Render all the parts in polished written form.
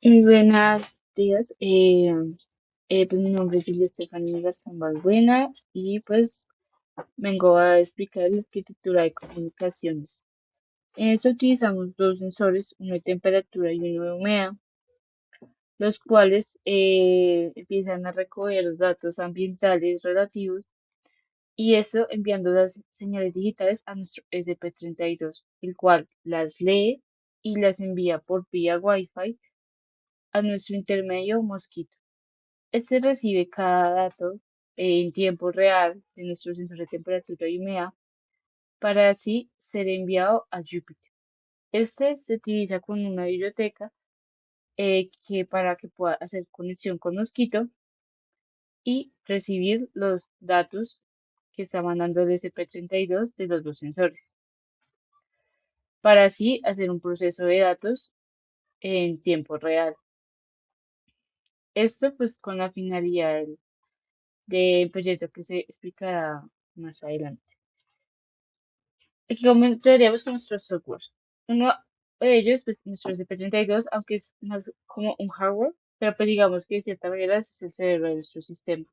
Buenos días. Pues mi nombre es Julia Estefanía Gastón Balbuena y pues vengo a explicar la arquitectura de comunicaciones. En esto utilizamos dos sensores, uno de temperatura y uno de humedad, los cuales empiezan a recoger los datos ambientales relativos y eso enviando las señales digitales a nuestro SP32, el cual las lee y las envía por vía Wi-Fi a nuestro intermedio Mosquito. Este recibe cada dato en tiempo real de nuestro sensor de temperatura y humedad para así ser enviado a Jupyter. Este se utiliza con una biblioteca que para que pueda hacer conexión con Mosquito y recibir los datos que está mandando el SP32 de los dos sensores, para así hacer un proceso de datos en tiempo real. Esto pues con la finalidad del proyecto que se explicará más adelante. Aquí comenzaríamos con nuestros software. Uno de ellos, pues nuestro SP32, aunque es más como un hardware, pero pues digamos que de cierta manera es el cerebro de nuestro sistema.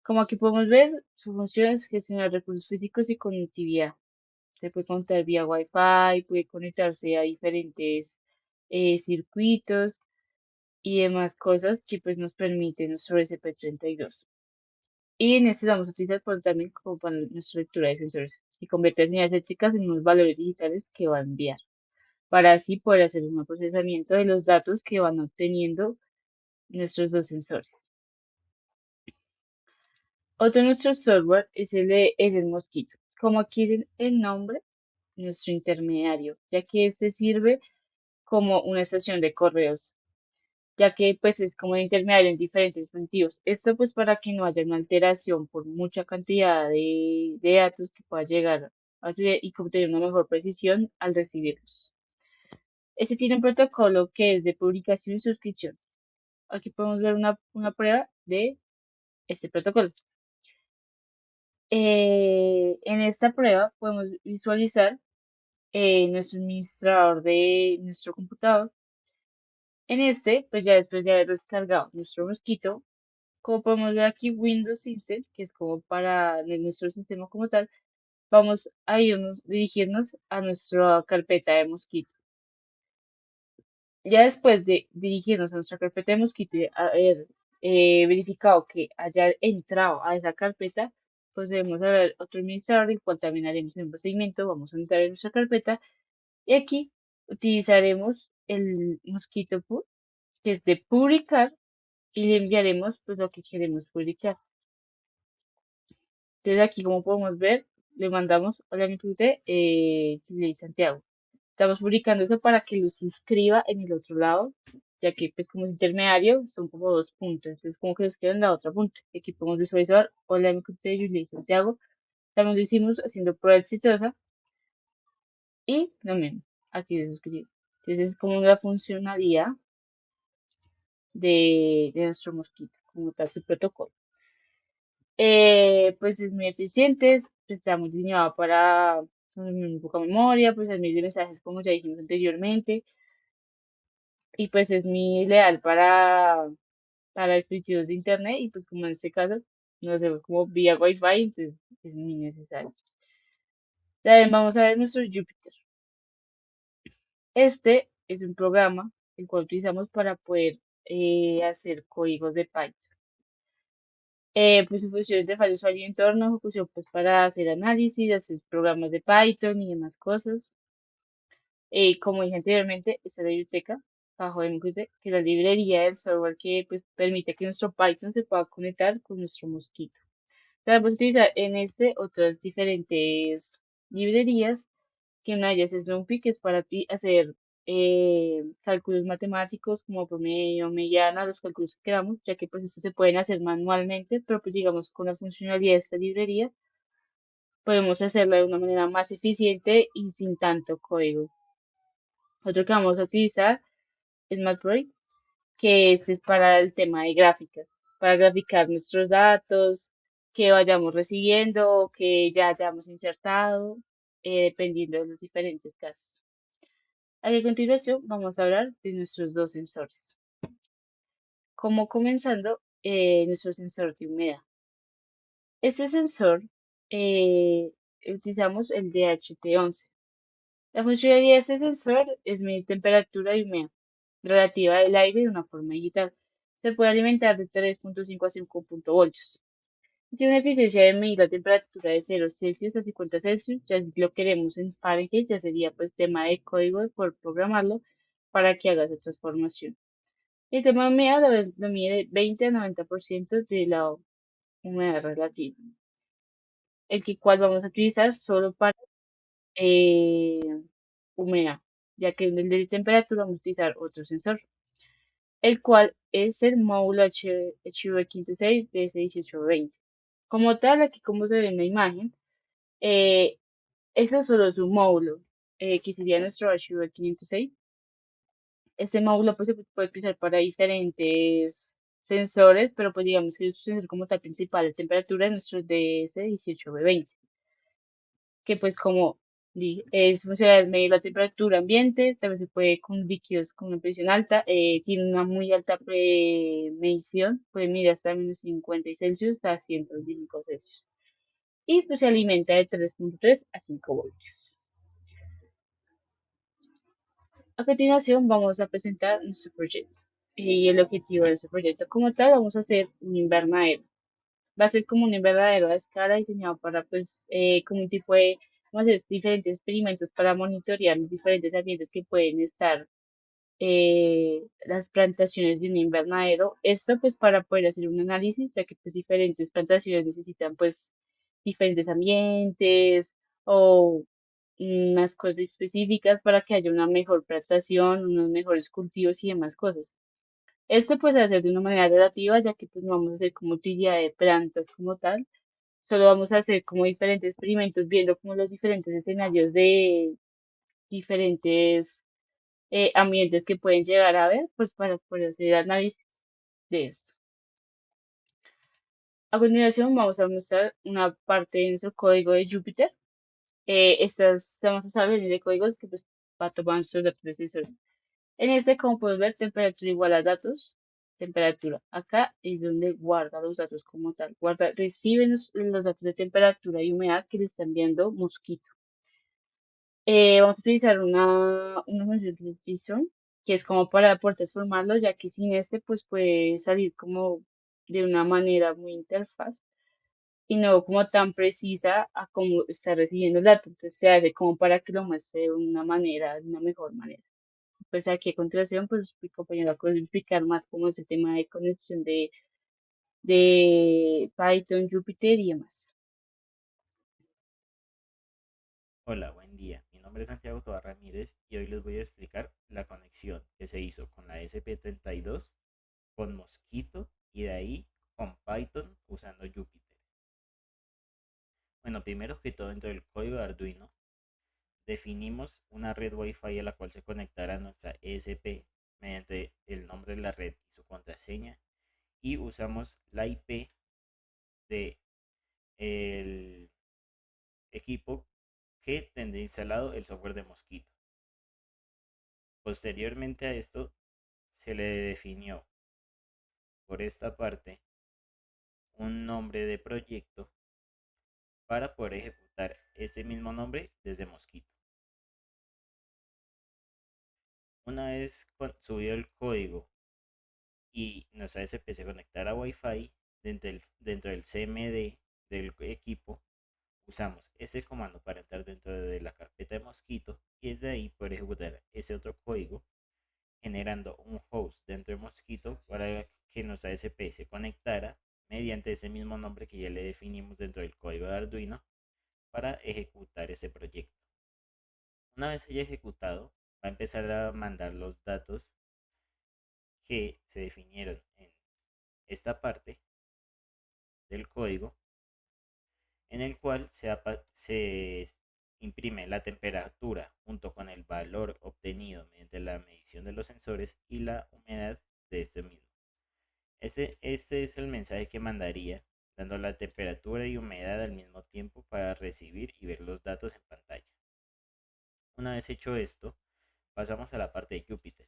Como aquí podemos ver, su función es gestionar recursos físicos y conectividad. Se puede conectar vía Wi-Fi, puede conectarse a diferentes circuitos y demás cosas que pues nos permite nuestro SP32. Y necesitamos utilizar por también como para nuestra lectura de sensores y convertir señales eléctricas en unos valores digitales que va a enviar, para así poder hacer un procesamiento de los datos que van obteniendo nuestros dos sensores. Otro de nuestro software es el Mosquito. Como aquí en el nombre, nuestro intermediario, ya que este sirve como una estación de correos, ya que pues es como intermediario en diferentes dispositivos. Esto pues para que no haya una alteración por mucha cantidad de datos que pueda llegar a ser y obtener una mejor precisión al recibirlos. Este tiene un protocolo que es de publicación y suscripción. Aquí podemos ver una prueba de este protocolo. En esta prueba podemos visualizar nuestro administrador de nuestro computador. En este, pues ya después de haber descargado nuestro mosquito, como podemos ver aquí, Windows System, que es como para nuestro sistema como tal, vamos a dirigirnos a nuestra carpeta de mosquito. Ya después de dirigirnos a nuestra carpeta de mosquito y haber verificado que haya entrado a esa carpeta, pues debemos ver otro administrador, del cual también haremos un procedimiento. Vamos a entrar en nuestra carpeta y aquí utilizaremos el mosquito pool, que es de publicar, y le enviaremos pues lo que queremos publicar. Entonces aquí como podemos ver, le mandamos, hola mi Clute, Chile y Santiago. Estamos publicando eso para que lo suscriba en el otro lado, ya que pues como intermediario son como dos puntos, entonces como que nos queda en la otra punta. Y aquí podemos visualizar, hola mi Clute, Julia y Santiago. También lo hicimos haciendo prueba exitosa y lo mismo, aquí se suscribe. Entonces es como una funcionalidad de nuestro mosquito, como tal su protocolo. Pues es muy eficiente, pues está muy diseñado para muy poca memoria, pues el medio de mensajes como ya dijimos anteriormente, y pues es muy leal para dispositivos de internet y pues como en este caso no hacemos como vía Wi-Fi, entonces es muy necesario. También vamos a ver nuestro Jupyter. Este es un programa el cual utilizamos para poder hacer códigos de Python. Pues su función es de falla usuario y entorno, su función pues para hacer análisis, hacer programas de Python y demás cosas. Como dije anteriormente, esta es la biblioteca bajo MQT, que es la librería del software que pues permite que nuestro Python se pueda conectar con nuestro mosquito. También podemos utilizar en este otras diferentes librerías, que una de ellas es NumPy, que es para ti hacer cálculos matemáticos como promedio, mediana, los cálculos que queramos, ya que pues estos se pueden hacer manualmente, pero pues digamos con la funcionalidad de esta librería podemos hacerlo de una manera más eficiente y sin tanto código. Otro que vamos a utilizar es Matplotlib, que este es para el tema de gráficas, para graficar nuestros datos que vayamos recibiendo o que ya hayamos insertado, dependiendo de los diferentes casos. A continuación vamos a hablar de nuestros dos sensores. Como comenzando, nuestro sensor de humedad. Este sensor eh, utilizamos el DHT11. La funcionalidad de este sensor es medir temperatura y humedad relativa del aire de una forma digital. Se puede alimentar de 3.5 a 5 voltios. Tiene una eficiencia de medir la temperatura de 0 Celsius a 50 Celsius. Ya si lo queremos en Fahrenheit, ya sería pues tema de código de poder programarlo para que haga esa transformación. El tema de humedad lo mide 20 a 90% de la humedad relativa, el que cual vamos a utilizar solo para eh, humedad, ya que en el de temperatura vamos a utilizar otro sensor, el cual es el módulo HV15 de S1820. Como tal, aquí como se ve en la imagen, eh, eso solo es un módulo, que sería nuestro HV506. Este módulo pues se puede utilizar para diferentes sensores, pero pues digamos que es un sensor como tal principal de temperatura de nuestro DS18B20, que pues como es funcional medir la temperatura ambiente, también se puede con líquidos con una presión alta, tiene una muy alta medición, puede medir hasta -50 Celsius a 125 Celsius. Y pues se alimenta de 3.3 a 5 voltios. A continuación vamos a presentar nuestro proyecto y el objetivo de nuestro proyecto. Como tal, vamos a hacer un invernadero. Va a ser como un invernadero a escala diseñado para, pues, como un tipo de, vamos a hacer diferentes experimentos para monitorear los diferentes ambientes que pueden estar las plantaciones de un invernadero. Esto, pues, para poder hacer un análisis, ya que, pues, diferentes plantaciones necesitan, pues, diferentes ambientes o unas cosas específicas para que haya una mejor plantación, unos mejores cultivos y demás cosas. Esto pues se hace de una manera relativa, ya que pues no vamos a hacer como utilidad de plantas como tal, solo vamos a hacer como diferentes experimentos viendo como los diferentes escenarios de diferentes ambientes que pueden llegar a ver, pues para poder hacer análisis de esto. A continuación vamos a mostrar una parte de nuestro código de Jupyter. Estas vamos a usar de códigos que pues va a tomar nuestros datos de sensores. En este, como puedes ver, temperatura igual a datos, temperatura. Acá es donde guarda los datos como tal. Guarda, recibe los datos de temperatura y humedad que le está enviando Mosquito. Vamos a utilizar una función de JSON, que es como para poder transformarlo, ya que sin este pues puede salir como de una manera muy interfaz y no como tan precisa a cómo está recibiendo el dato. Entonces se hace como para que lo muestre de una manera, de una mejor manera. Pues aquí a continuación, pues mi compañera va a explicar más cómo es el tema de conexión de Python, Jupyter y demás. Hola, buen día. Mi nombre es Santiago Tobar Ramírez y hoy les voy a explicar la conexión que se hizo con la SP32, con Mosquito y de ahí con Python usando Jupyter. Bueno, primero que todo dentro del código de Arduino definimos una red Wi-Fi a la cual se conectará nuestra ESP mediante el nombre de la red y su contraseña y usamos la IP de el equipo que tendrá instalado el software de Mosquito. Posteriormente a esto se le definió por esta parte un nombre de proyecto para poder ejecutar ese mismo nombre desde Mosquito. Una vez subido el código y nuestra ASP se conectará a Wi-Fi dentro del CMD del equipo, usamos ese comando para entrar dentro de la carpeta de Mosquito y desde ahí poder ejecutar ese otro código generando un host dentro de Mosquito para que nuestra ASP se conectara mediante ese mismo nombre que ya le definimos dentro del código de Arduino para ejecutar ese proyecto. Una vez haya ejecutado, va a empezar a mandar los datos que se definieron en esta parte del código, en el cual se imprime la temperatura junto con el valor obtenido mediante la medición de los sensores y la humedad de este mismo. Este es el mensaje que mandaría, dando la temperatura y humedad al mismo tiempo para recibir y ver los datos en pantalla. Una vez hecho esto, pasamos a la parte de Jupyter,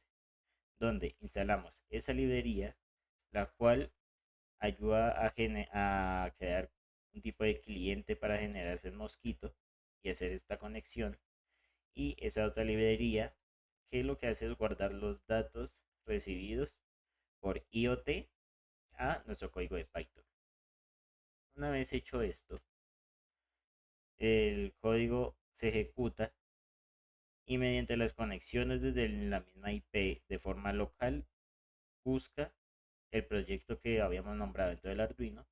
donde instalamos esa librería, la cual ayuda a crear un tipo de cliente para generarse el mosquito y hacer esta conexión. Y esa otra librería que lo que hace es guardar los datos recibidos por IoT a nuestro código de Python. Una vez hecho esto, el código se ejecuta y mediante las conexiones desde la misma IP de forma local busca el proyecto que habíamos nombrado dentro del Arduino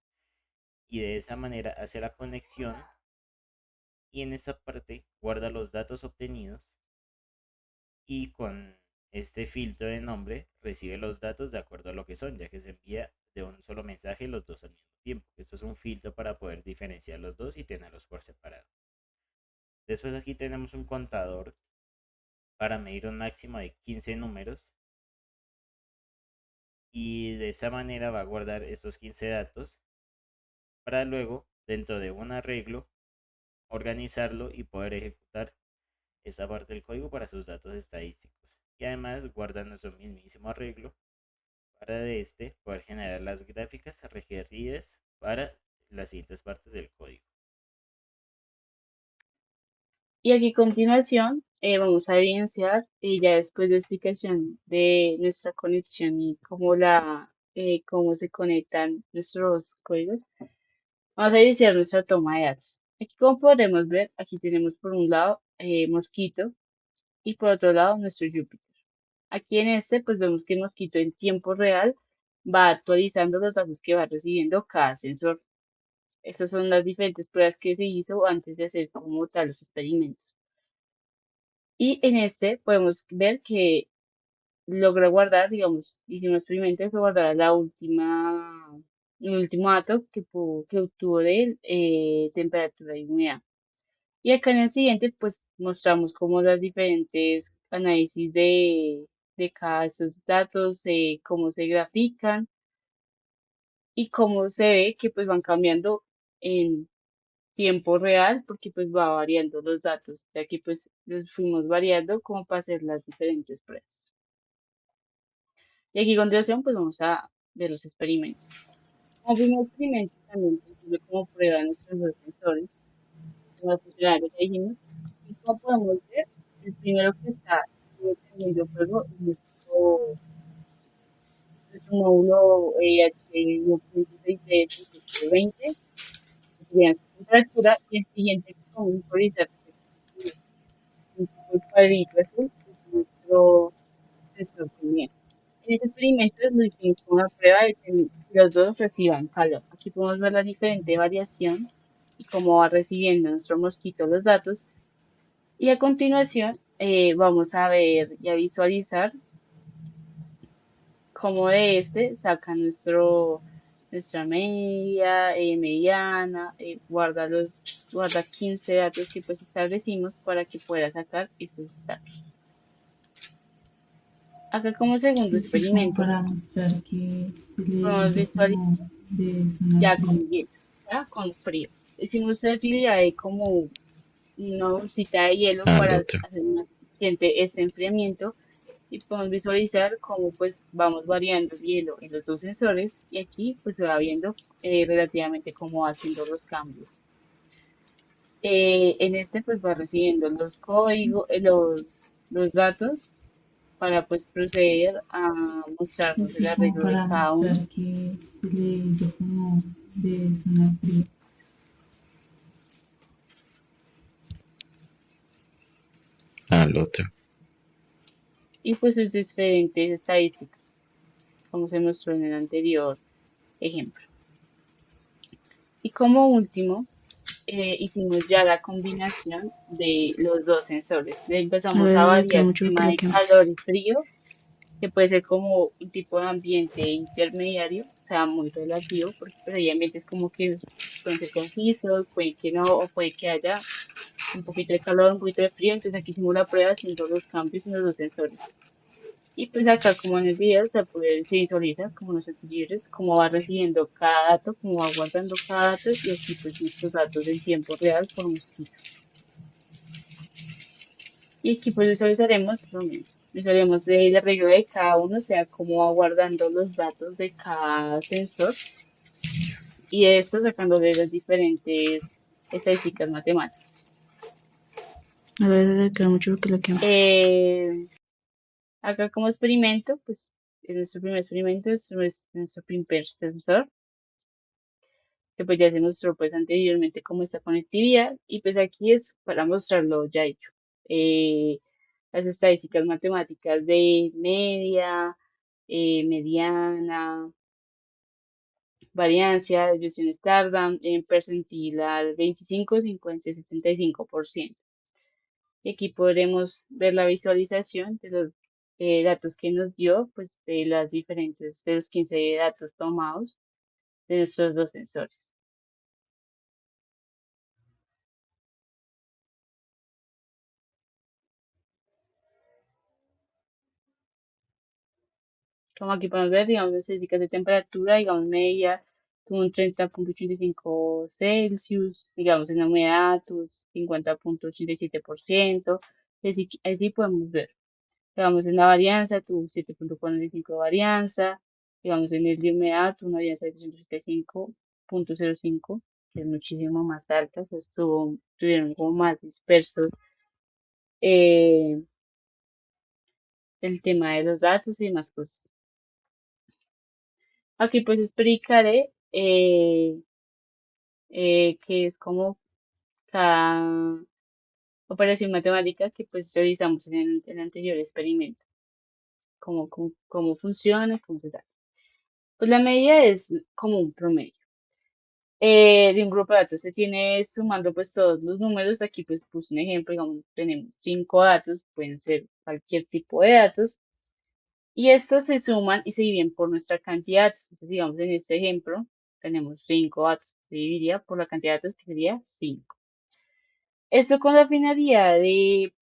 y de esa manera hace la conexión y en esa parte guarda los datos obtenidos y con este filtro de nombre recibe los datos de acuerdo a lo que son, ya que se envía de un solo mensaje los dos al mismo tiempo. Esto es un filtro para poder diferenciar los dos y tenerlos por separado. Después aquí tenemos un contador para medir un máximo de 15 números y de esa manera va a guardar estos 15 datos para luego, dentro de un arreglo, organizarlo y poder ejecutar esta parte del código para sus datos estadísticos. Y además guarda nuestro mismísimo arreglo para de este poder generar las gráficas requeridas para las siguientes partes del código. Y aquí a continuación vamos a evidenciar, ya después de explicación de nuestra conexión y cómo se conectan nuestros códigos, vamos a iniciar nuestra toma de datos. Aquí como podemos ver, aquí tenemos por un lado Mosquito y por otro lado nuestro Jupyter. Aquí en este pues vemos que el Mosquito en tiempo real va actualizando los datos que va recibiendo cada sensor. Estas son las diferentes pruebas que se hizo antes de hacer como tal los experimentos. Y en este podemos ver que logra guardar, digamos, hicimos un experimento que guardara el último dato que obtuvo de él, temperatura y humedad. Y acá en el siguiente, pues mostramos cómo las diferentes análisis de cada de esos datos, cómo se grafican y cómo se ve que pues van cambiando en tiempo real, porque pues va variando los datos, ya que pues los fuimos variando como para hacer las diferentes pruebas. Y aquí a continuación pues vamos a ver los experimentos. Como primer experimento también pues, sirve como prueba de nuestros dos sensores, como funcionarios que dijimos, y como podemos ver, el primero que está teniendo fuego es nuestro módulo H1.6D3820, que sería su temperatura, y el siguiente que vamos a visualizar, que es un tipo de cuadrito azul, es nuestro sensor también. En ese experimento lo hicimos con una prueba de que los dos reciban calor. Aquí podemos ver la diferente variación y cómo va recibiendo nuestro mosquito los datos. Y a continuación vamos a ver y a visualizar cómo de este saca nuestra media, mediana, guarda 15 datos que pues establecimos para que pueda sacar esos datos. Acá como segundo Esto es como experimento para mostrar que se le podemos hizo visualizar como de zona ya fría. con hielo, ya con frío. Hicimos la utilidad de como una bolsita de hielo Al para otro. hacer más eficiente ese enfriamiento y podemos visualizar cómo pues vamos variando el hielo en los dos sensores y aquí pues se va viendo relativamente cómo va haciendo los cambios. En este pues va recibiendo los códigos, los datos para pues proceder a mostrarnos Esto el es como arreglo de para cada uno. mostrar que se le hizo como de zona fría. Al otro. Y pues sus diferentes estadísticas, como se mostró en el anterior ejemplo. Y como último, hicimos ya la combinación de los dos sensores. Le empezamos a Luego de que variar el mucho tema de coloquemos. calor y frío, que puede ser como un tipo de ambiente intermediario, o sea, muy relativo, porque pues, hay ambientes como que pueden ser concisos, puede que no, o puede que haya un poquito de calor, un poquito de frío. Entonces aquí hicimos la prueba haciendo los cambios en los dos sensores. Y pues acá como en el video se visualiza como los libres, cómo va recibiendo cada dato, cómo va guardando cada dato y aquí pues nuestros datos en tiempo real por mosquito. Y aquí pues visualizaremos lo mismo. Visualizaremos el arreglo de cada uno, o sea, cómo va guardando los datos de cada sensor y esto sacando de las diferentes estadísticas matemáticas. A veces se queda mucho porque la quemas. Eh, Acá como experimento, pues en nuestro primer experimento es nuestro primer sensor, que pues ya se mostró pues anteriormente cómo esta conectividad y pues aquí es para mostrarlo ya hecho. Eh, las estadísticas matemáticas de media, mediana, variancia, desviación estándar, en percentil al 25, 50 y 75%. Y aquí podremos ver la visualización de los datos que nos dio, pues de las diferentes, de los 15 datos tomados de nuestros dos sensores. Como aquí podemos ver, digamos, las estadísticas de temperatura, digamos, media, tuvo un 30,85 Celsius, digamos, en la humedad, tuvo 50,87%. Así podemos ver. Digamos, en la varianza, tuvo 7,45 de varianza. Digamos, en el de humedad, tuvo una varianza de 385,05, que es muchísimo más alta. O sea, tuvieron como más dispersos eh, el tema de los datos y demás cosas. Aquí pues explicaré qué es como cada operación matemática que pues realizamos en el anterior experimento, cómo funciona, cómo se sabe. Pues la medida es como un promedio. De un grupo de datos se tiene sumando pues todos los números. Aquí pues puse un ejemplo, digamos, tenemos 5 datos, pueden ser cualquier tipo de datos, y estos se suman y se dividen por nuestra cantidad de datos. Entonces, digamos, en este ejemplo tenemos 5 datos, se dividiría por la cantidad de datos que sería 5. Esto con la finalidad de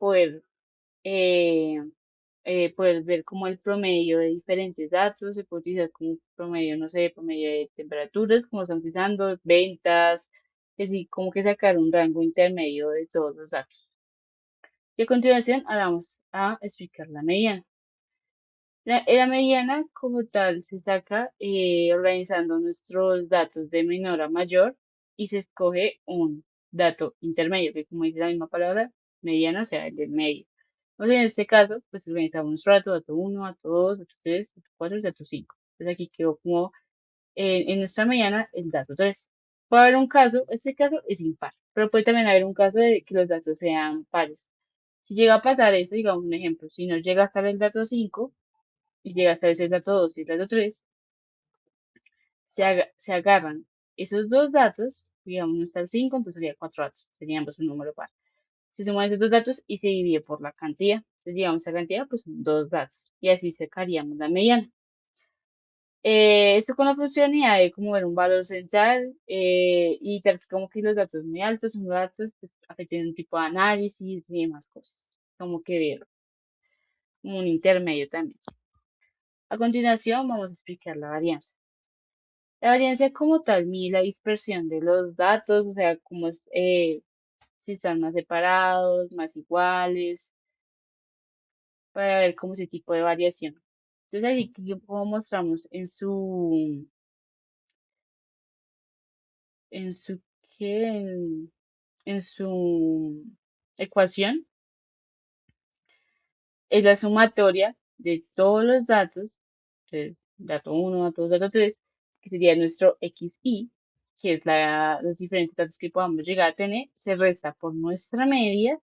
eh, poder ver como el promedio de diferentes datos, se puede utilizar como promedio, no sé, promedio de temperaturas, como estamos utilizando, ventas, es decir, como que sacar un rango intermedio de todos los datos. Y a continuación, ahora vamos a explicar la mediana. La mediana como tal se saca organizando nuestros datos de menor a mayor y se escoge un dato intermedio, que como dice la misma palabra, mediana, o sea, el del medio. Entonces, en este caso, pues organizamos nuestro dato 1, dato 2, dato 3, dato 4 y dato 5. Entonces aquí quedó como en nuestra mediana el dato 3. Puede haber un caso, este caso es impar, pero puede también haber un caso de que los datos sean pares. Si llega a pasar eso, digamos un ejemplo, si no llega a estar el dato 5 y llega a estar ese dato 2 y el dato 3, se agarran esos dos datos, digamos no está el 5, entonces sería 4 datos, serían ambos un número par. Se suman esos dos datos y se divide por la cantidad. Entonces, digamos, esa cantidad, pues son dos datos. Y así sacaríamos la mediana. Esto con la funcionalidad de como ver un valor central y tal como que los datos muy altos son datos pues, afectan un tipo de análisis y demás cosas. Como que ver como un intermedio también. A continuación vamos a explicar la varianza. La varianza como tal mide la dispersión de los datos, o sea, cómo es, si están más separados, más iguales, para ver cómo ese tipo de variación. Entonces ahí como mostramos en su, ¿qué? En su ecuación, es la sumatoria de todos los datos, entonces dato 1, dato 2, dato 3, que sería nuestro xi, que es los diferentes datos que podamos llegar a tener, se resta por nuestra media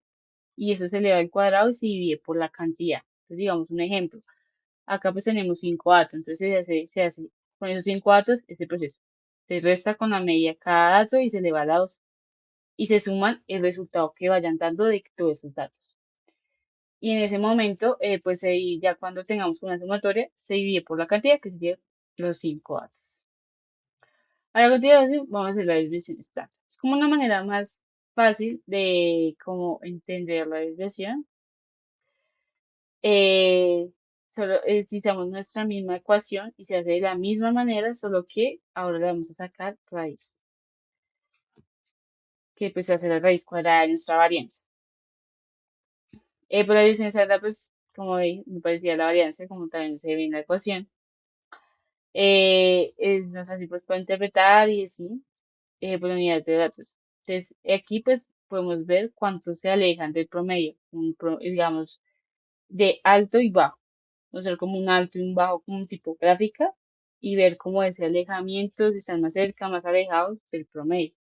y eso se eleva al cuadrado y se divide por la cantidad. Entonces digamos un ejemplo. Acá pues tenemos 5 datos, entonces se hace con esos 5 datos ese proceso. Se resta con la media cada dato y se le va a la 2 y se suman el resultado que vayan dando de todos esos datos. Y en ese momento, pues ahí ya cuando tengamos una sumatoria, se divide por la cantidad que sería los 5 datos. A la continuación vamos a hacer la desviación estándar. Es como una manera más fácil de cómo entender la desviación. eh, Solo utilizamos nuestra misma ecuación y se hace de la misma manera, solo que ahora le vamos a sacar raíz, que pues se hace la raíz cuadrada de nuestra varianza. Pues la licencia de pues, como me parecía la varianza, como también se ve en la ecuación, es más fácil pues para interpretar y así, por unidades de datos. Entonces, aquí pues podemos ver cuánto se alejan del promedio, digamos, de alto y bajo. O sea, como un alto y un bajo, como un tipo gráfica, y ver cómo ese alejamiento, si están más cerca, más alejados del promedio.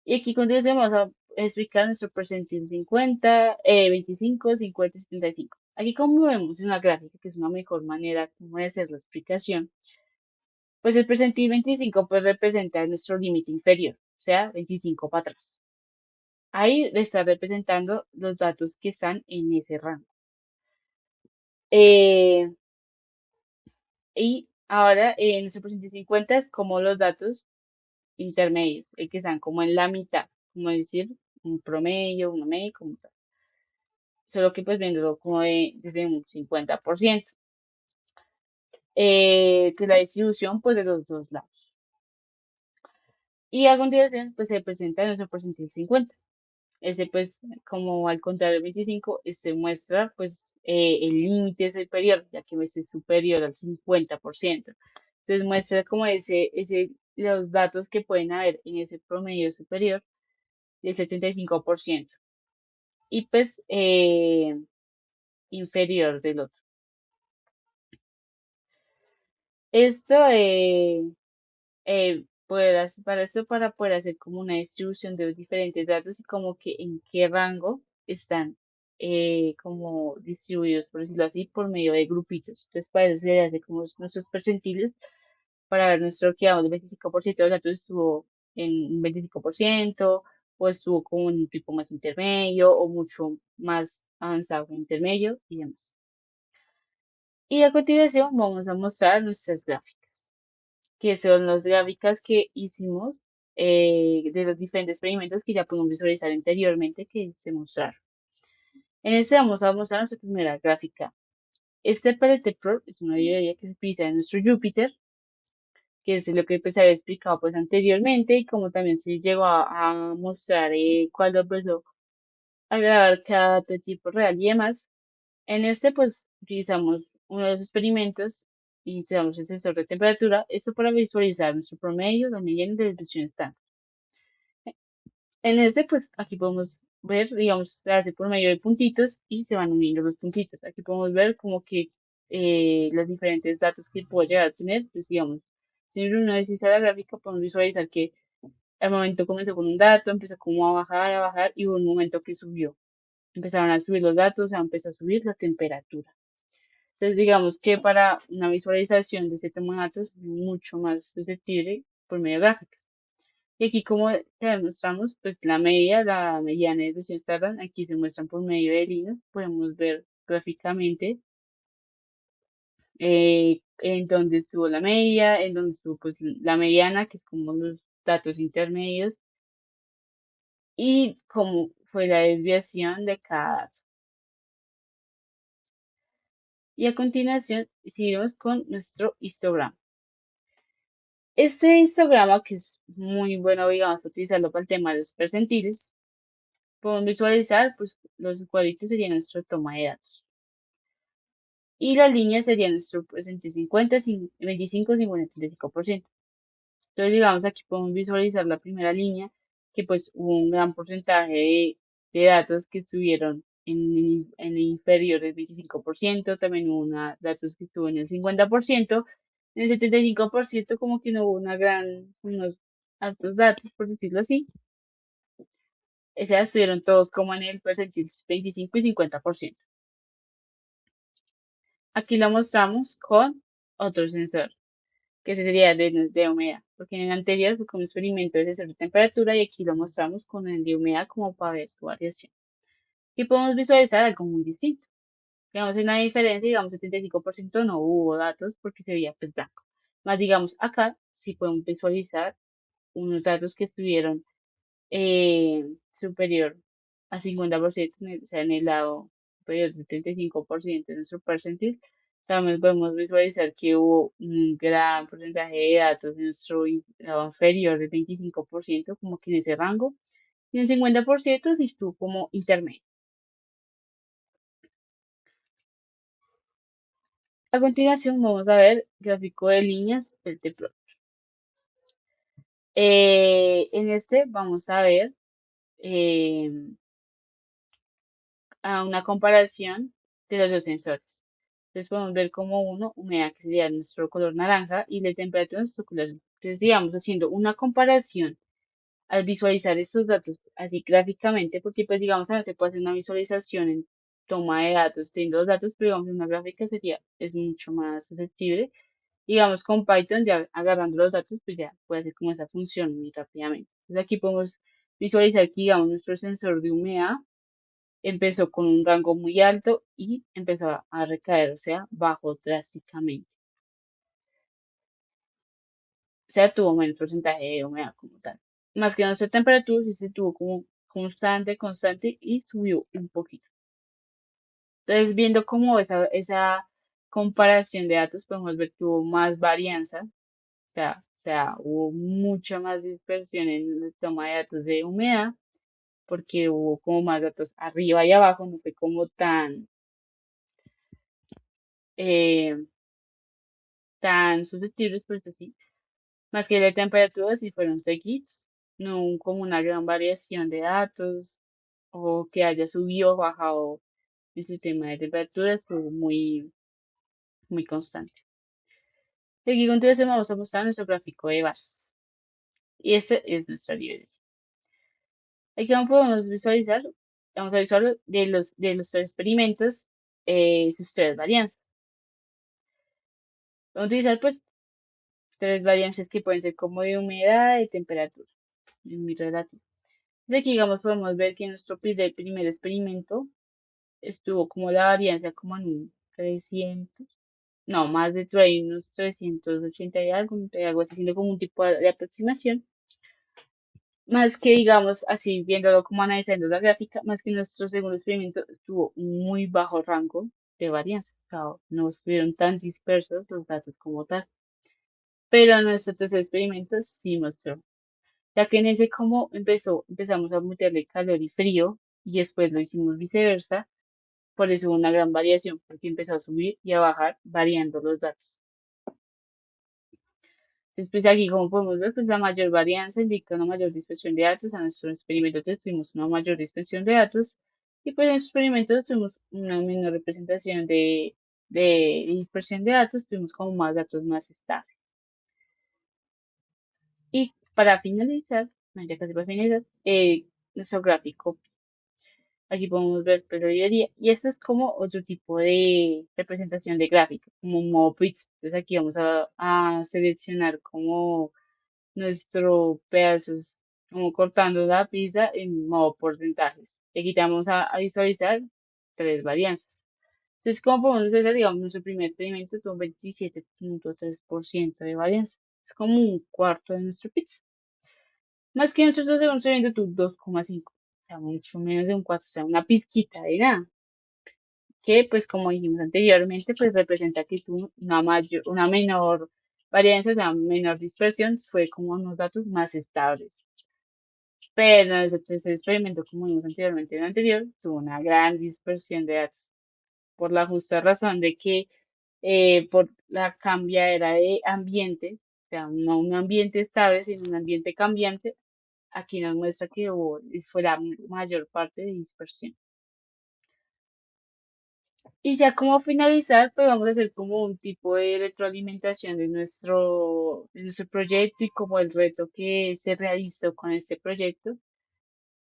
Y aquí continuamos a explicar nuestro percentil 50, 25, 50, 75. Aquí como vemos en la gráfica, que es una mejor manera como de hacer la explicación, pues el percentil 25 pues representa nuestro límite inferior, o sea, 25 para atrás. Ahí le está representando los datos que están en ese rango. Eh, y ahora en nuestro percentil 50 es como los datos intermedios, que están como en la mitad, como decir, un promedio, una media, como tal. Solo que pues viéndolo como desde un 50%, que la distribución pues de los dos lados. Y a continuación pues se presenta nuestro porcentaje 50. Este pues como al contrario del 25, este muestra pues el límite superior, ya que este es superior al 50%. Entonces muestra como los datos que pueden haber en ese promedio superior del 75% y pues inferior del otro. Esto para esto, para poder hacer como una distribución de los diferentes datos y como que en qué rango están como distribuidos, por decirlo así, por medio de grupitos. Entonces, para eso se le hace como nuestros percentiles para ver nuestro que el 25% de los datos estuvo en un 25% o estuvo como en un tipo más intermedio o mucho más avanzado en intermedio y demás. Y a continuación vamos a mostrar nuestras gráficas, que son las gráficas que hicimos de los diferentes experimentos que ya pudimos visualizar anteriormente que se mostraron. En este vamos a mostrar nuestra primera gráfica. Este PLT-Pro es una librería que se utiliza en nuestro Jupyter, que es lo que pues había explicado pues anteriormente y como también se llegó a mostrar cuando empezó a grabar cada dato de tipo real y demás. En este pues utilizamos uno de los experimentos y utilizamos el sensor de temperatura, esto para visualizar nuestro promedio, la mediana y la desviación estándar. En este, pues aquí podemos ver, digamos, se hace por medio de puntitos y se van uniendo los puntitos. Aquí podemos ver como que los diferentes datos que puedo llegar a tener, pues digamos, si uno desliza la gráfica, podemos visualizar que al momento comenzó con un dato, empezó como a bajar y hubo un momento que subió. Empezaron a subir los datos, o sea, empezó a subir la temperatura. Entonces, digamos que para una visualización de ese tema de datos es mucho más susceptible por medio de gráficas. Y aquí como te demostramos, pues la mediana y desviación estándar, aquí se muestran por medio de líneas, podemos ver gráficamente en dónde estuvo la media, en dónde estuvo pues la mediana, que es como los datos intermedios, y cómo fue la desviación de cada dato. Y a continuación seguimos con nuestro histograma. Este histograma, que es muy bueno, digamos, para utilizarlo para el tema de los percentiles, podemos visualizar, pues los cuadritos serían nuestra toma de datos. Y la línea sería nuestro porcentaje 50, 25, 55%. Entonces, digamos, aquí podemos visualizar la primera línea, que pues hubo un gran porcentaje de datos que estuvieron en el inferior del 25%, también hubo datos que estuvo en el 50%, en el 75% como que no hubo unos altos datos, por decirlo así. Esas estuvieron todos como en el percentil 25 y 50%. Aquí lo mostramos con otro sensor, que ese sería de humedad, porque en el anterior fue con un experimento de sensor de temperatura y aquí lo mostramos con el de humedad como para ver su variación. Aquí podemos visualizar algo muy distinto. Digamos, en la diferencia, digamos, 75% no hubo datos porque se veía pues blanco. Más digamos, acá sí podemos visualizar unos datos que estuvieron superior a 50%, o sea, en el lado superior del 75% de nuestro percentil. También podemos visualizar que hubo un gran porcentaje de datos en nuestro lado inferior del 25%, como que en ese rango, y el 50% sí estuvo como intermedio. A continuación vamos a ver gráfico de líneas del T-Plot. En este vamos a ver eh, a una comparación de los dos sensores. Entonces podemos ver como uno, humedad, que sería nuestro color naranja, y la temperatura, nuestro color azul. Entonces, digamos, haciendo una comparación al visualizar estos datos así gráficamente, porque pues digamos, a veces se puede hacer una visualización en toma de datos, teniendo los datos, pero digamos, en una gráfica es mucho más susceptible. Digamos, con Python, ya agarrando los datos, pues ya puede hacer como esa función muy rápidamente. Entonces aquí podemos visualizar que, digamos, nuestro sensor de humedad empezó con un rango muy alto y empezó a recaer, o sea, bajó drásticamente. O sea, tuvo menos porcentaje de humedad como tal. Más que nuestra temperatura, sí se tuvo como constante y subió un poquito. Entonces, viendo como esa comparación de datos, podemos ver que hubo más varianza, o sea, hubo mucha más dispersión en la toma de datos de humedad, porque hubo como más datos arriba y abajo, no fue como eh, tan susceptibles, por eso sí. Más que la temperatura, si fueron seguidos, no hubo como una gran variación de datos o que haya subido o bajado el sistema de temperatura, estuvo muy, muy constante. Y aquí a continuación vamos a mostrar nuestro gráfico de bases. Y este es nuestra librería. Aquí vamos podemos visualizar, vamos a visualizar de los tres experimentos sus tres varianzas. Vamos a utilizar pues tres varianzas que pueden ser como de humedad, de temperatura, es muy relativo. De aquí, digamos, podemos ver que nuestro primer experimento estuvo como la varianza como en un 300, no, más de por ahí, unos 380 y algo así, haciendo como un tipo de aproximación. Más que, digamos, así viéndolo como analizando la gráfica, más que nuestro segundo experimento estuvo muy bajo rango de varianza, o sea, no estuvieron tan dispersos los datos como tal. Pero nuestro tercer experimento sí mostró, ya que en ese como empezamos a meterle calor y frío, y después lo hicimos viceversa. Por eso hubo una gran variación, porque empezó a subir y a bajar variando los datos. Después aquí, como podemos ver, pues la mayor varianza indica una mayor dispersión de datos. A nuestros experimentos tuvimos una mayor dispersión de datos y pues en los experimentos tuvimos una menor representación de dispersión de datos, tuvimos como más datos más estables. Y para finalizar, no, ya casi para finalizar, nuestro gráfico. Aquí podemos ver librería y esto es como otro tipo de representación de gráfico, como un modo pizza. Entonces aquí vamos a seleccionar como nuestro pedazos, como cortando la pizza en modo porcentajes. Y aquí te vamos a visualizar tres varianzas. Entonces, como podemos ver, digamos, nuestro primer experimento tuvo 27.3% de varianza. Es como un cuarto de nuestro pizza. Más que nosotros debemos subiendo tu 2,5. O sea, mucho menos de un 4, o sea, una pizquita de nada. Que, pues, como dijimos anteriormente, pues representa que tuvo una menor varianza, o sea, menor dispersión, fue como unos datos más estables. Pero nosotros ese experimento, como vimos anteriormente en el anterior, tuvo una gran dispersión de datos. Por la justa razón de que, por la cambiadera de ambiente, o sea, no un ambiente estable, sino un ambiente cambiante, aquí nos muestra que fue la mayor parte de dispersión. Y ya como finalizar, pues vamos a hacer como un tipo de retroalimentación de nuestro proyecto y como el reto que se realizó con este proyecto.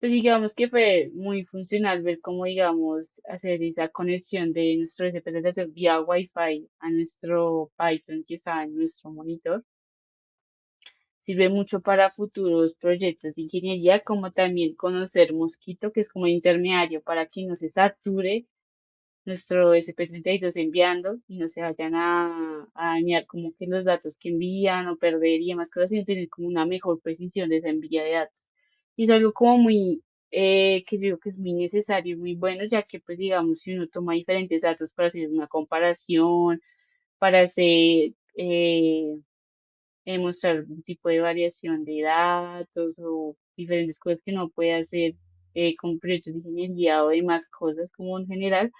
Pues digamos que fue muy funcional ver cómo, digamos, hacer esa conexión de nuestro SPT vía Wi-Fi a nuestro Python que está en nuestro monitor. Sirve mucho para futuros proyectos de ingeniería, como también conocer Mosquito, que es como intermediario para que no se sature nuestro SP32 enviando y no se vayan a dañar como que los datos que envían o perder y demás cosas, sino tener como una mejor precisión de esa envía de datos. Y es algo como muy, que yo digo que es muy necesario y muy bueno, ya que pues digamos, si uno toma diferentes datos para hacer una comparación, para hacer, mostrar un tipo de variación de datos o diferentes cosas que uno puede hacer con proyectos de ingeniería o demás cosas como en general,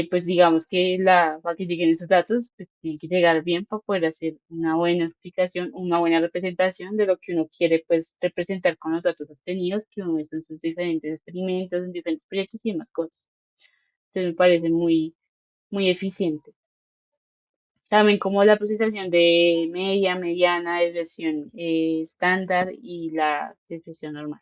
pues digamos que para que lleguen esos datos, pues tienen que llegar bien para poder hacer una buena explicación, una buena representación de lo que uno quiere pues representar con los datos obtenidos, que uno hizo en sus diferentes experimentos, en diferentes proyectos y demás cosas. Entonces me parece muy eficiente. También como la procesación de media, mediana, desviación estándar y la desviación normal,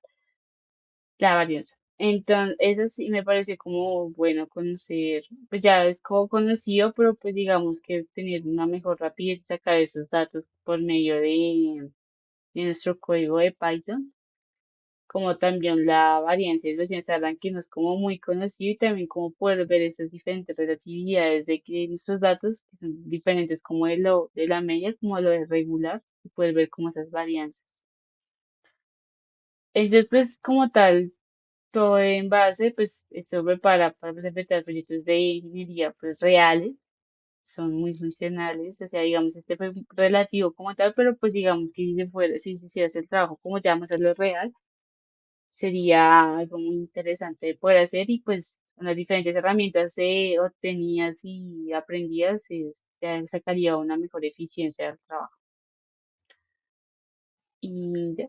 la varianza. Entonces, eso sí me pareció como bueno conocer, pues ya es como conocido, pero pues digamos que tener una mejor rapidez y sacar esos datos por medio de nuestro código de Python, como también la varianza y desviación estándar, que no es como muy conocido, y también como poder ver esas diferentes relatividades de que nuestros datos, que son diferentes como de la media, como lo de regular, y poder ver como esas varianzas. Entonces, pues como tal, todo en base, pues esto prepara para presentar proyectos de ingeniería pues reales, son muy funcionales, o sea, digamos, este fue relativo como tal, pero pues digamos que si se fuera, si se hiciera el trabajo como ya vamos a hacerlo real, sería algo muy interesante de poder hacer y pues con las diferentes herramientas obtenidas y aprendidas, ya sacaría una mejor eficiencia del trabajo. Y ya.